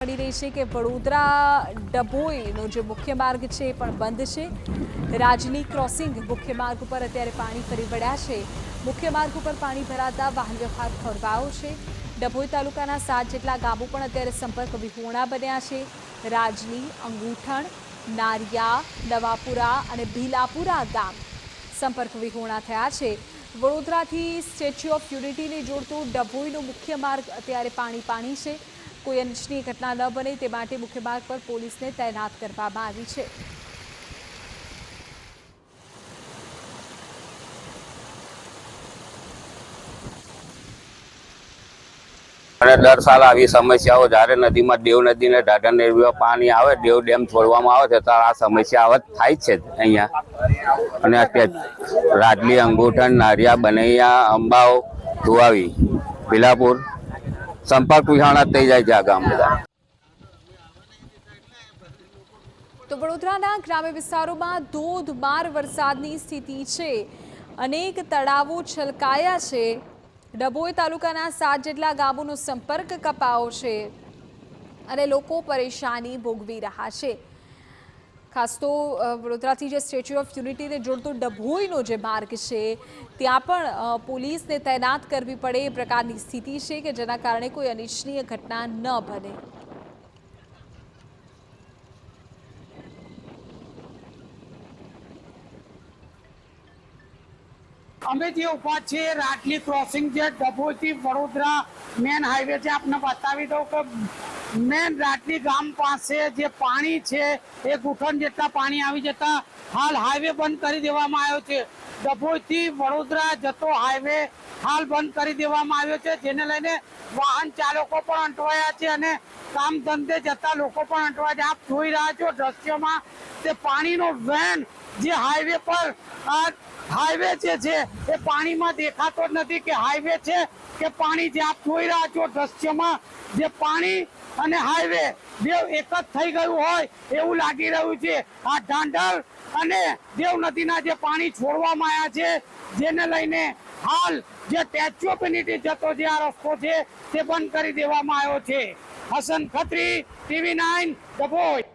મળી રહી છે કે વડોદરા ડભોઈનો જે મુખ્ય માર્ગ છે એ પણ બંધ છે। રાજની ક્રોસિંગ મુખ્ય માર્ગ ઉપર અત્યારે પાણી ફરી વળ્યા છે। મુખ્ય માર્ગ ઉપર પાણી ભરાતા વાહન વ્યવહાર ખોરવાયો છે। ડભોઈ તાલુકાના 7 જેટલા ગામો પણ અત્યારે સંપર્ક વિહોણા બન્યા છે। રાજની, અંગૂઠણ, નારિયા, નવાપુરા અને ભીલાપુરા ગામ સંપર્ક વિહોણા થયા છે। વડોદરાથી સ્ટેચ્યુ ઓફ યુનિટીને જોડતો ડભોઈનો મુખ્ય માર્ગ અત્યારે પાણી છે। કોઈ અનિચ્છનીય ઘટના ન બને તે માટે મુખ્ય માર્ગ પર પોલીસને તૈનાત કરવામાં આવી છે। અને દર સાલ આવી સમસ્યાઓ જ્યારે નદીમાં દેવ નદીને ઢાઢર નદીમાં પાણી આવે, દેવ ડેમ છોડવામાં આવે છે ત્યારે આ સમસ્યા આવત થાય છે અહીંયા। અને અત્યારે રાજલી, અંગૂઠણ, નારિયા, બનૈયા, અંબાવ, ધુવાવી, ભીલાપુર સંપર્ક વિહોણા થઈ જાય છે આ ગામ બધા। તો વડોદરાના ગ્રામ્ય વિસ્તારોમાં ધોધમાર વરસાદની સ્થિતિ છે। અનેક તળાવો છલકાયા છે। ડભોઈ તાલુકાના 7 જેટલા ગામોનો સંપર્ક કપાયો છે અને લોકો પરેશાની ભોગવી રહ્યા છે। ખાસ તો વડોદરાથી જે સ્ટેચ્યુ ઓફ યુનિટીને જોડતો ડભોઈનો જે માર્ગ છે ત્યાં પણ પોલીસને તૈનાત કરવી પડે એ પ્રકારની સ્થિતિ છે કે જેના કારણે કોઈ અનિચ્છનીય ઘટના ન બને। અમે જે ઉભા છીએ રાજલી ક્રોસિંગ જે ડભોઈથી વડોદરા મેન હાઈવે છે, આપને બતાવી દઉં કે મેન રાજલી ગામ પાસે જે પાણી છે એ ઘૂંટણ જેટલા પાણી આવી જતા હાલ હાઈવે બંધ કરી દેવામાં આવ્યો છે। ડભોઈથી વડોદરા જતો હાઈવે હાલ બંધ કરી દેવામાં આવ્યો છે, જેને લઈને વાહન ચાલકો પણ અટવાયા છે અને કામ ધંધે જતા લોકો પણ અટવાયા છે। આપ જોઈ રહ્યા છો દ્રશ્યમાં તે પાણીનો વેન જે હાઈવે પર હાઈવે જે છે એ પાણીમાં દેખાતો જ નથી કે હાઈવે છે કે પાણી। જે આપ જોઈ રહ્યા છો દ્રશ્યમાં જે પાણી અને હાઈવે બે એક જ થઈ ગયું હોય એવું લાગી રહ્યું છે। આ ઢાંઢર અને દેવ નદીના જે પાણી છોડવામાં આવ્યા છે જેને લઈને હાલ જે સ્ટેચ્યુ ઓફ યુનિટી જતો જે આ રસ્તો છે તે બંધ કરી દેવામાં આવ્યો છે। હસન ખત્રી, TV9 ડભોઈ।